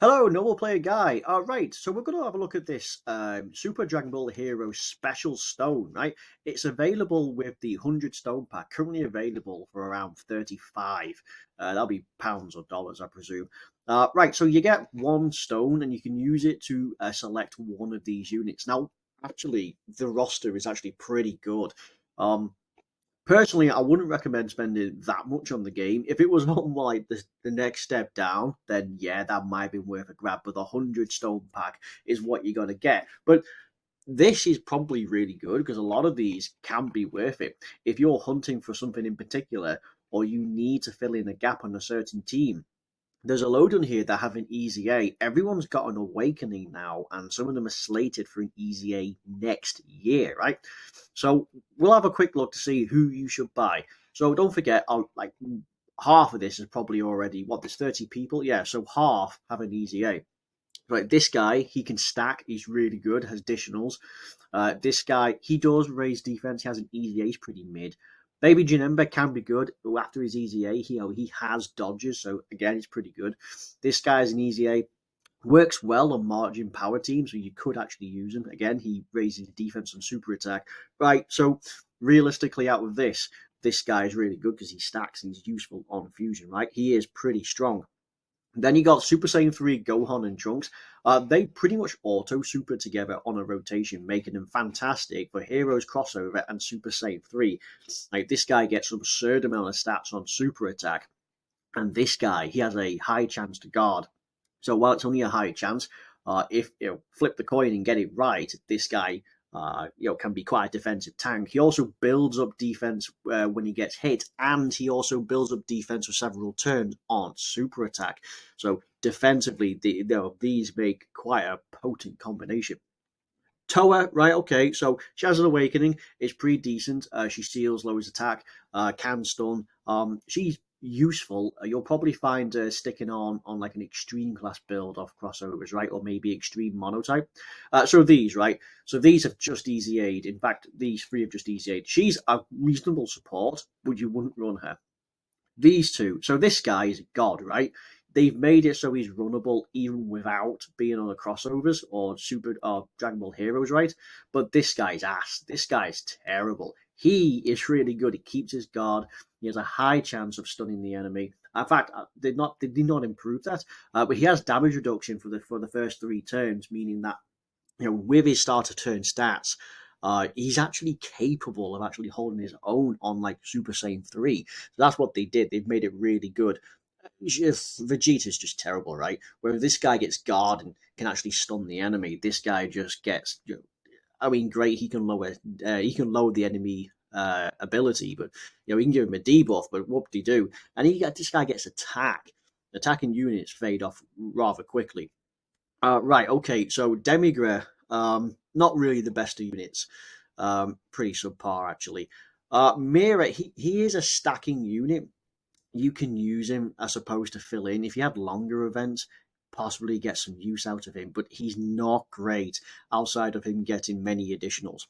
Hello, Normal Player Guy. Right, so we're going to have a look at this Super Dragon Ball Hero Special Stone, right? It's available with the 100 Stone Pack, currently available for around 35. That'll be pounds or dollars, I presume. Right, so you get one stone and you can use it to select one of these units. Now, actually, the roster is actually pretty good. Um, Personally, I wouldn't recommend spending that much on the game. If it was on like the next step down, then yeah, that might be worth a grab. But the 100 stone pack is what you're gonna get. But this is probably really good because a lot of these can be worth it. If you're hunting for something in particular, or you need to fill in a gap on a certain team, there's a load on here that have an easy A. Everyone's got an awakening now, and some of them are slated for an easy A next year, right? So we'll have a quick look to see who you should buy. So don't forget, like half of this is probably already what there's 30 people, yeah. So half have an easy A. Right, this guy he can stack. He's really good. Has additionals. This guy he does raise defense. He has an easy A. He's pretty mid. Baby Janemba can be good. After his easy A, he has dodges, so again, it's pretty good. This guy's an easy A. Works well on margin power teams, so you could actually use him. Again, he raises defense and super attack. Right, so realistically, out of this guy is really good because he stacks and he's useful on fusion, right? He is pretty strong. Then you got Super Saiyan 3, Gohan, and Trunks. They pretty much auto super together on a rotation, making them fantastic for Heroes crossover and Super Saiyan 3. Like this guy gets an absurd amount of stats on super attack, and this guy he has a high chance to guard. So while it's only a high chance, if you flip the coin and get it right, this guy can be quite a defensive tank. He also builds up defense when he gets hit, and he also builds up defense for several turns on super attack. So defensively, these make quite a potent combination. Toa, right? Okay, so she has an awakening. It's pretty decent. She steals, lowers attack, can stun. She's useful. You'll probably find her sticking on like an extreme class build off crossovers, right? Or maybe extreme monotype. So these, right? So these have just easy aid. In fact, these three have just easy aid. She's a reasonable support, but you wouldn't run her. These two. So this guy is a god, right? They've made it so he's runnable even without being on the crossovers or Super or Dragon Ball Heroes, right? But this guy's ass. This guy's terrible. He is really good. He keeps his guard. He has a high chance of stunning the enemy. In fact, they did not improve that, but he has damage reduction for the first three turns, meaning that with his starter turn stats, he's actually capable of actually holding his own on like Super Saiyan 3. So that's what they did. They've made it really good. Vegeta's just terrible, right? Where this guy gets guard and can actually stun the enemy, this guy just gets. I mean, great. He can lower the enemy ability, but he can give him a debuff. But what did he do? And this guy gets attack. Attacking units fade off rather quickly. Right, okay, so Demigra, not really the best of units. Pretty subpar, actually. Mira, he is a stacking unit. You can use him as opposed to fill in. If you have longer events, possibly get some use out of him, but he's not great outside of him getting many additionals.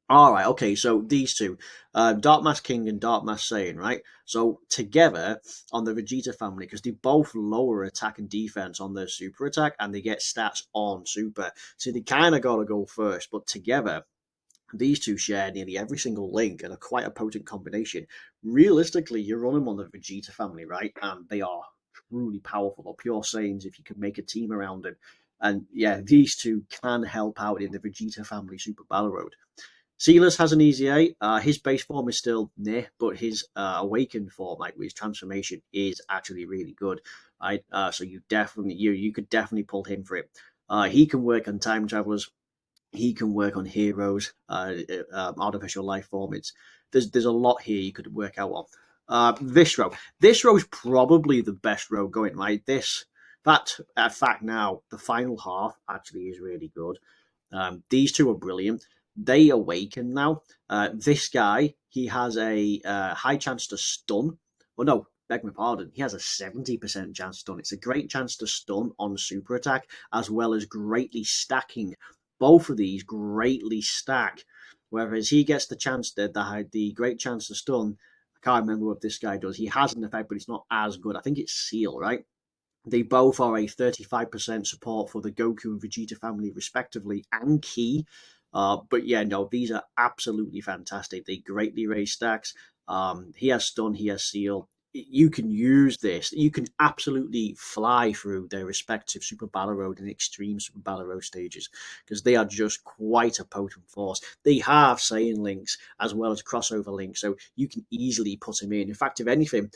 All right, okay, so these two, Dark Mass King and Dark Mass Saiyan, right? So together on the Vegeta family, because they both lower attack and defense on their super attack, and they get stats on super. So they kind of got to go first, but together, these two share nearly every single link and are quite a potent combination. Realistically, you run them on the Vegeta family, right? And they are truly powerful, or pure Saiyans if you can make a team around them. And yeah, these two can help out in the Vegeta family Super Battle Road. Silas has an easy A. His base form is still near, but his awakened form, like with his transformation, is actually really good. Right? So you could definitely pull him for it. He can work on time travelers. He can work on heroes, artificial life form. There's a lot here you could work out on. This row is probably the best row going. Right, fact now the final half actually is really good. These two are brilliant. They awaken now. This guy, he has a high chance to stun. Well, no, beg my pardon. He has a 70% chance to stun. It's a great chance to stun on super attack, as well as greatly stacking. Both of these greatly stack. Whereas he gets the chance the great chance to stun. I can't remember what this guy does. He has an effect, but it's not as good. I think it's seal, right? They both are a 35% support for the Goku and Vegeta family, respectively, and Ki. But yeah, no, these are absolutely fantastic. They greatly raise stacks. He has stun, he has seal. You can use this. You can absolutely fly through their respective Super Battle Road and Extreme Super Battle Road stages because they are just quite a potent force. They have Saiyan links as well as crossover links, so you can easily put him in. In fact, if anything,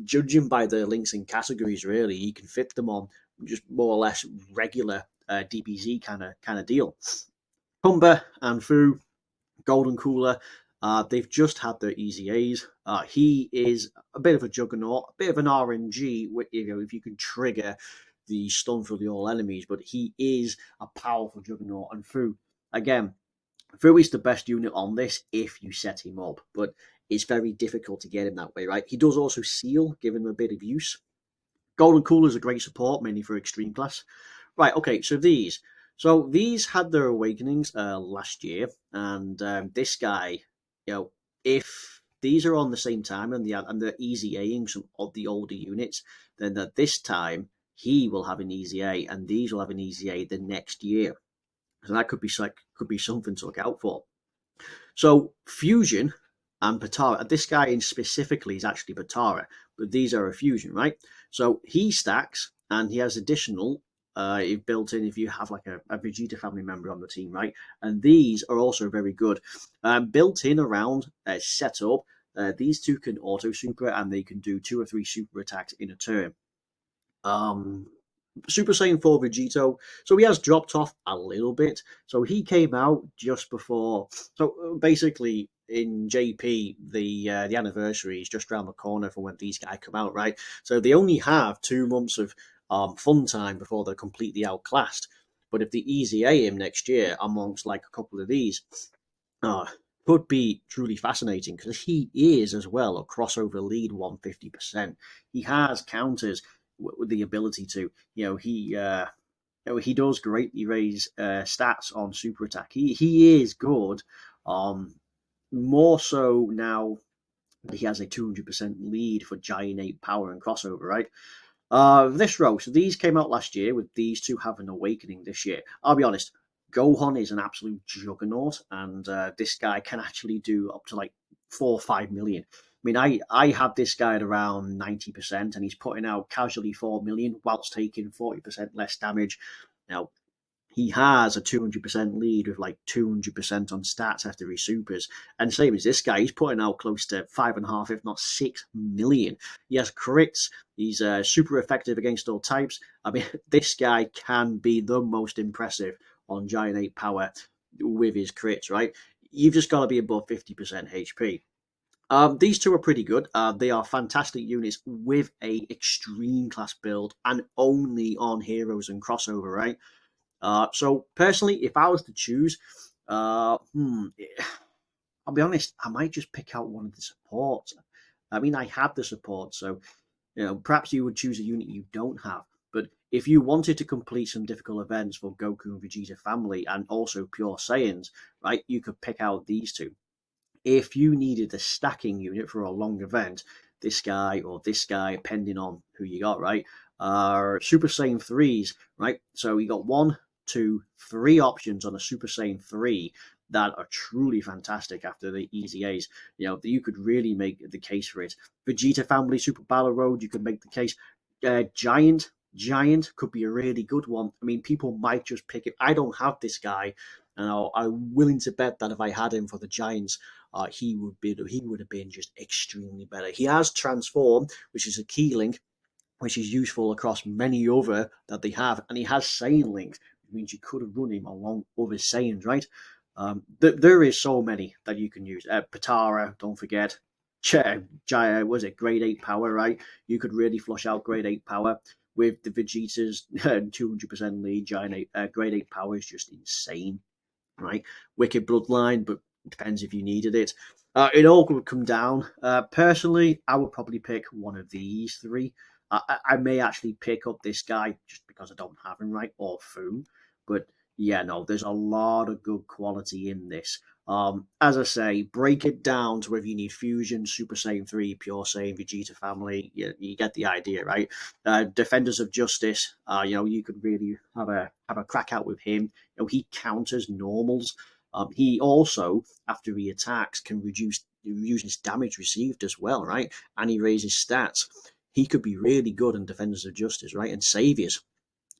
judging by the links and categories, really, you can fit them on just more or less regular DBZ kind of deal. Humber and Fu, Golden Cooler, they've just had their easy A's. He is a bit of a juggernaut, a bit of an RNG. If you can trigger the stun for the all enemies, but he is a powerful juggernaut. And Fu, again, Fu is the best unit on this if you set him up, but it's very difficult to get him that way, right? He does also seal, give him a bit of use. Golden Cooler is a great support, mainly for extreme class. Right, okay, so these. So these had their awakenings last year, and this guy, if these are on the same time and they're easy Aing some of the older units, then at this time he will have an easy A, and these will have an easy A the next year. So that could be something to look out for. So Fusion and Patara, this guy in specifically is actually Patara, but these are a fusion, right? So he stacks and he has additional built in if you have like a Vegeta family member on the team, right? And these are also very good. Built in around setup, these two can auto super and they can do 2 or 3 super attacks in a turn. Um, Super Saiyan 4 Vegito. So he has dropped off a little bit. So he came out just before. So basically, in JP, the anniversary is just around the corner for when these guys come out, right? So they only have 2 months of fun time before they're completely outclassed. But if they easy A him next year amongst like a couple of these, uh, could be truly fascinating because he is as well a crossover lead 150%. He has counters with the ability to, he does greatly raise stats on super attack. He is good. More so now that he has a 200% lead for Giant Ape power and crossover, right? This row, so these came out last year with these two having awakening this year. I'll be honest, Gohan is an absolute juggernaut, and this guy can actually do up to like 4 or 5 million. I mean, I had this guy at around 90%, and he's putting out casually 4 million whilst taking 40% less damage. Now, he has a 200% lead with like 200% on stats after he supers. And same as this guy, he's putting out close to 5.5, if not 6 million. He has crits. He's super effective against all types. I mean, this guy can be the most impressive on Giant Ape power with his crits, right? You've just got to be above 50% HP. These two are pretty good. They are fantastic units with a extreme class build and only on heroes and crossover, right? So personally, if I was to choose, I'll be honest, I might just pick out one of the supports. I mean, I have the support, so perhaps you would choose a unit you don't have. But if you wanted to complete some difficult events for Goku and Vegeta family and also pure Saiyans, right, you could pick out these two. If you needed a stacking unit for a long event, this guy or this guy, depending on who you got, right, are Super Saiyan 3s, right? So you got 1, 2, 3 options on a Super Saiyan 3 that are truly fantastic after the easy A's. You could really make the case for it. Vegeta family Super Battle Road, you could make the case. Giant could be a really good one. I mean, people might just pick it. I don't have this guy, and I'm willing to bet that if I had him for the Giants, he would have been just extremely better. He has transformed, which is a key link, which is useful across many other that they have, and he has Saiyan links, which means you could have run him along other Saiyans, right? There is so many that you can use. Patara, don't forget. Was it grade 8 power, right? You could really flush out grade 8 power with the Vegeta's 200% lead. Grade 8 power is just insane, right? Wicked Bloodline, but it depends if you needed it. It all would come down. Personally, I would probably pick one of these three. I may actually pick up this guy just because I don't have him, right, or Fu. But yeah, no, there's a lot of good quality in this. As I say, break it down to whether you need Fusion, Super Saiyan 3, Pure Saiyan, Vegeta family. You get the idea, right? Defenders of Justice, you could really have a crack out with him. He counters normals. He also, after he attacks, can reduce his damage received as well, right? And he raises stats. He could be really good in Defenders of Justice, right? And Saviors.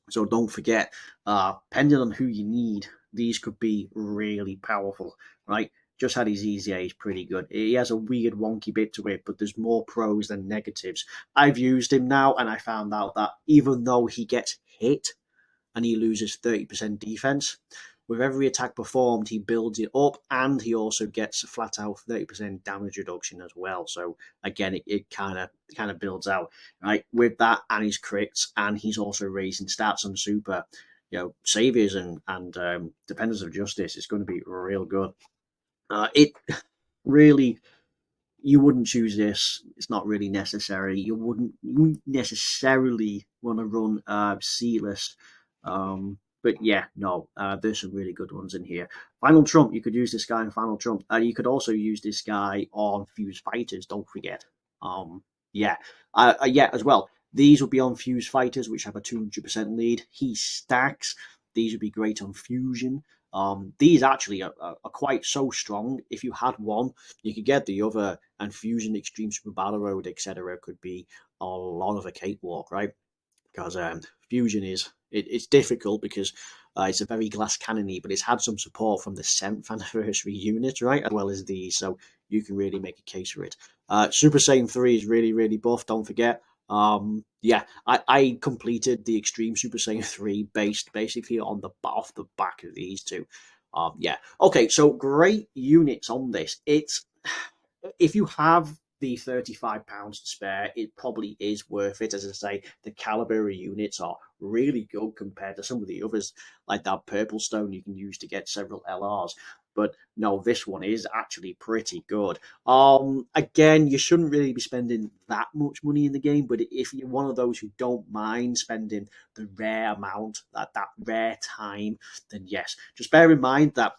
So don't forget, depending on who you need, these could be really powerful, right? Just had his EZA is pretty good. He has a weird wonky bit to it, but there's more pros than negatives. I've used him now, and I found out that even though he gets hit and he loses 30% defense, with every attack performed, he builds it up, and he also gets a flat out 30% damage reduction as well. So again, it kind of builds out, right, with that and his crits, and he's also raising stats on super. Saviors and Defenders of Justice is going to be real good. It really, you wouldn't choose this. It's not really necessary. You wouldn't necessarily want to run Sealess. But yeah, no, there's some really good ones in here. Final Trump, you could use this guy in Final Trump. You could also use this guy on Fuse Fighters, don't forget. Yeah, as well. These would be on Fuse Fighters, which have a 200% lead. He stacks. These would be great on Fusion. These actually are quite so strong. If you had one, you could get the other, and Fusion, Extreme Super Battle Road, etc. could be a lot of a cakewalk, right? Because Fusion it's difficult because it's a very glass cannony, but it's had some support from the 7th anniversary unit, right, as well as these, so you can really make a case for it. Super Saiyan 3 is really, really buff, don't forget. Yeah, I completed the Extreme Super Saiyan 3 based basically on off the back of these two. Yeah, okay, so great units on this. It's if you have the £35 to spare, it probably is worth it. As I say, the caliber units are really good compared to some of the others, like that purple stone you can use to get several LRs. But no, this one is actually pretty good. Again, you shouldn't really be spending that much money in the game, but if you're one of those who don't mind spending the rare amount, that rare time, then yes. Just bear in mind that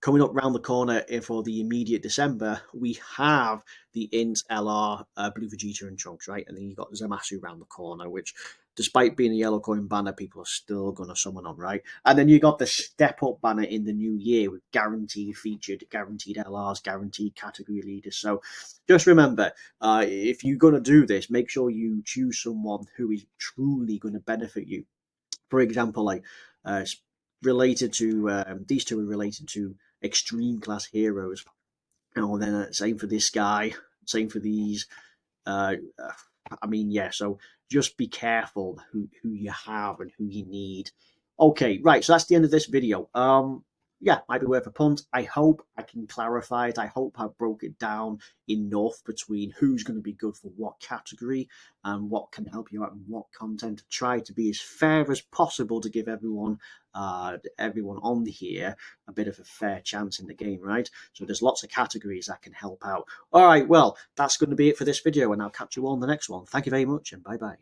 coming up round the corner for the immediate December, we have the Int LR Blue Vegeta and Trunks, right? And then you've got Zamasu round the corner, which, despite being a yellow coin banner, people are still going to summon on, right? And then you got the Step Up banner in the new year with guaranteed featured, guaranteed LRs, guaranteed category leaders. So just remember, if you're going to do this, make sure you choose someone who is truly going to benefit you. For example, like related to these two are related to extreme class heroes. And then same for this guy, same for these. I mean, yeah. So just be careful who you have and who you need. Okay, right. So that's the end of this video. Yeah, might be worth a punt. I hope I can clarify it. I hope I broke it down enough between who's going to be good for what category and what can help you out and what content. Try to be as fair as possible to give everyone on here a bit of a fair chance in the game, right? So there's lots of categories that can help out. All right, well, that's going to be it for this video, and I'll catch you all in the next one. Thank you very much, and bye-bye.